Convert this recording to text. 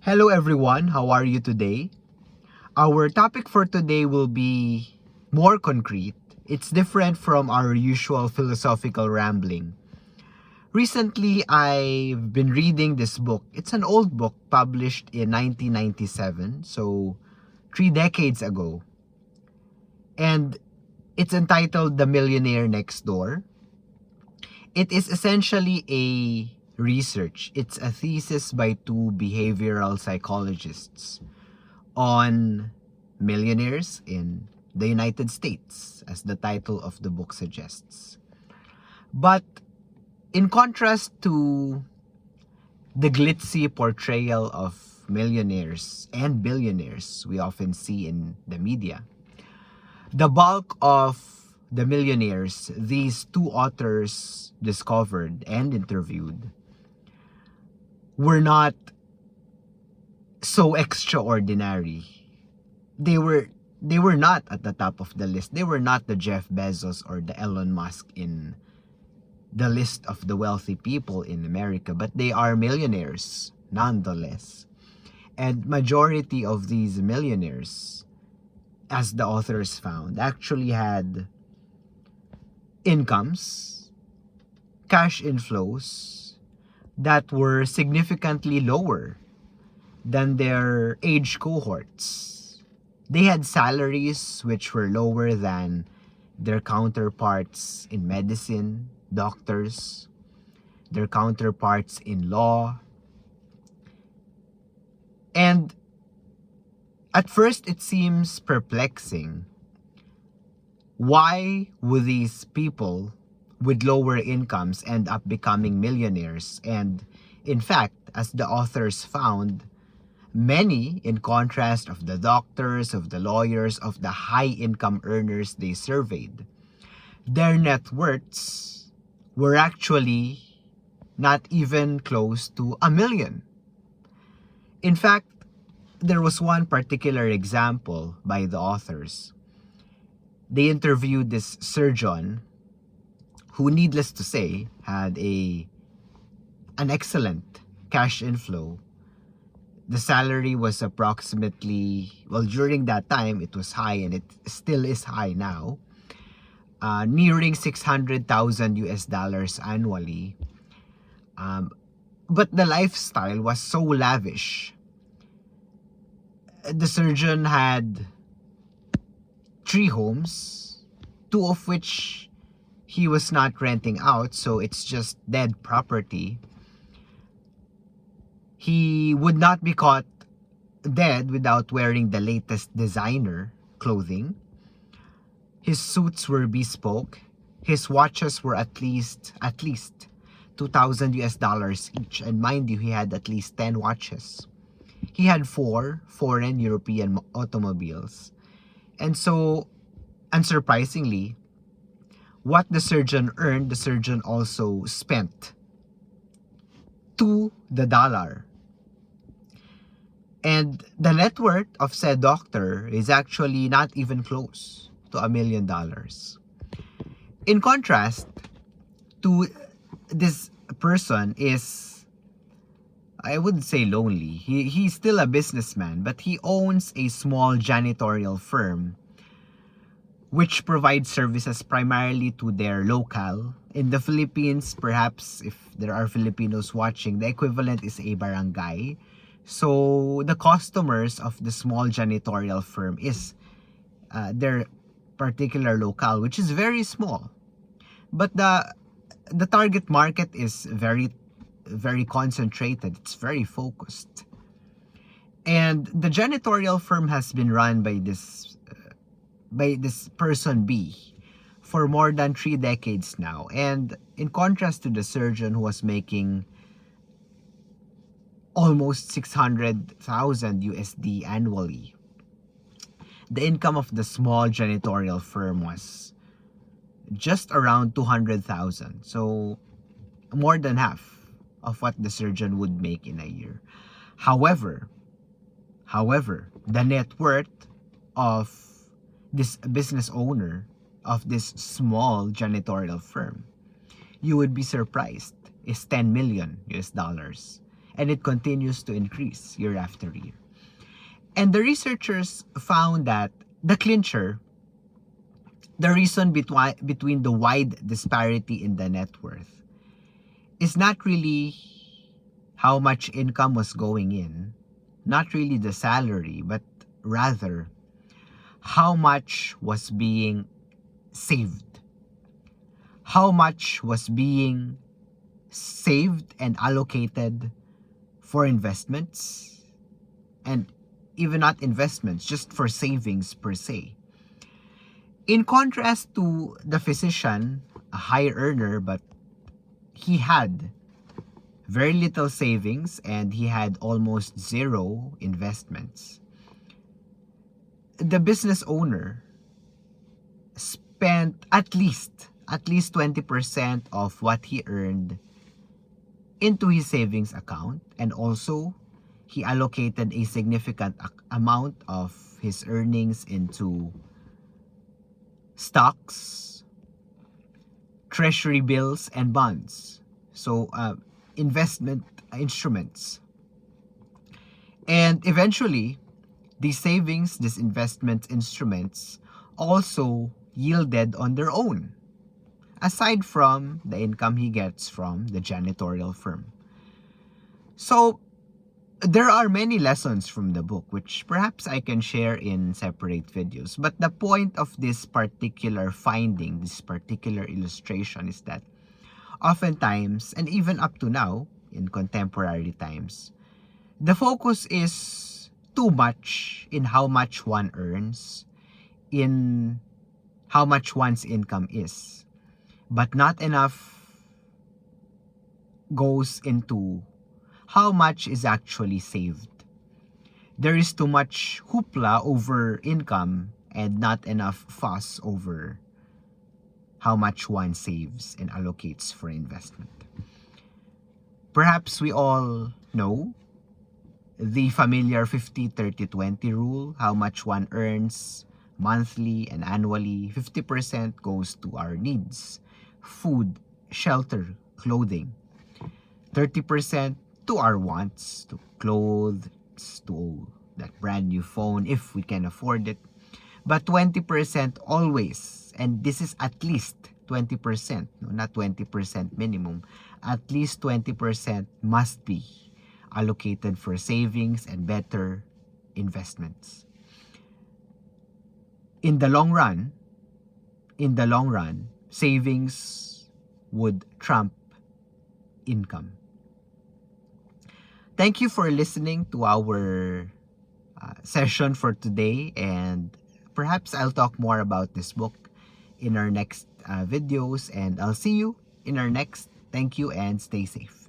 Hello everyone, how are you today? Our topic for today will be more concrete. It's different from our usual philosophical rambling. Recently, I've been reading this book. It's an old book published in 1997, so 3 decades ago. And it's entitled The Millionaire Next Door. It is essentially a research. It's a thesis by two behavioral psychologists on millionaires in the United States, as the title of the book suggests. But in contrast to the glitzy portrayal of millionaires and billionaires we often see in the media, the bulk of the millionaires these two authors discovered and interviewed were not so extraordinary. They were not at the top of the list. They were not the Jeff Bezos or the Elon Musk in the list of the wealthy people in America, but they are millionaires nonetheless. And majority of these millionaires, as the authors found, actually had incomes, cash inflows that were significantly lower than their age cohorts. They had salaries which were lower than their counterparts in medicine, doctors, their counterparts in law. And at first it seems perplexing. Why would these people with lower incomes end up becoming millionaires? And in fact, as the authors found, many, in contrast of the doctors, of the lawyers, of the high-income earners they surveyed, their net worths were actually not even close to $1 million. In fact, there was one particular example by the authors. They interviewed this surgeon who, needless to say, had an excellent cash inflow. The salary was approximately, well, during that time, it was high, and it still is high now, nearing 600,000 US dollars annually. But the lifestyle was so lavish. The surgeon had 3 homes, 2 of which he was not renting out, so it's just dead property. He would not be caught dead without wearing the latest designer clothing. His suits were bespoke. His watches were at least 2,000 US dollars each. And mind you, he had at least 10 watches. He had 4 foreign European automobiles. And so, unsurprisingly, what the surgeon earned, the surgeon also spent to the dollar. And the net worth of said doctor is actually not even close to $1 million. In contrast to this person is, I wouldn't say lonely. He's still a businessman, but he owns a small janitorial firm which provides services primarily to their locale. In the Philippines, perhaps if there are Filipinos watching, the equivalent is a barangay. So the customers of the small janitorial firm is their particular locale, which is very small. But the target market is very, very concentrated. It's very focused. And the janitorial firm has been run by this person B for more than 3 decades now. And in contrast to the surgeon who was making almost 600,000 USD annually, the income of the small janitorial firm was just around 200,000. So more than half of what the surgeon would make in a year. However, the net worth of this business owner of this small janitorial firm, you would be surprised, is 10 million US dollars. and it continues to increase year after year. And the researchers found that the clincher, the reason between the wide disparity in the net worth, is not really how much income was going in, not really the salary, but rather how much was being saved. How much was being saved and allocated for investments, and even not investments, just for savings per se. In contrast to the physician, a high earner, but he had very little savings and he had almost zero investments. The business owner spent at least 20% of what he earned into his savings account, and also he allocated a significant amount of his earnings into stocks, treasury bills, and bonds. So investment instruments. And eventually, these savings, these investment instruments also yielded on their own, aside from the income he gets from the janitorial firm. So there are many lessons from the book, which perhaps I can share in separate videos. But the point of this particular finding, this particular illustration, is that oftentimes, and even up to now, in contemporary times, the focus is too much in how much one earns, in how much one's income is, but not enough goes into how much is actually saved. There is too much hoopla over income and not enough fuss over how much one saves and allocates for investment. Perhaps we all know the familiar 50-30-20 rule, how much one earns monthly and annually. 50% goes to our needs: food, shelter, clothing. 30% to our wants, to clothes, to that brand new phone if we can afford it. But 20% always, and this is at least 20%, no, not 20% minimum, at least 20% must be allocated for savings and better investments. In the long run, savings would trump income. Thank you for listening to our session for today, and perhaps I'll talk more about this book in our next videos, and I'll see you in our next. Thank you and stay safe.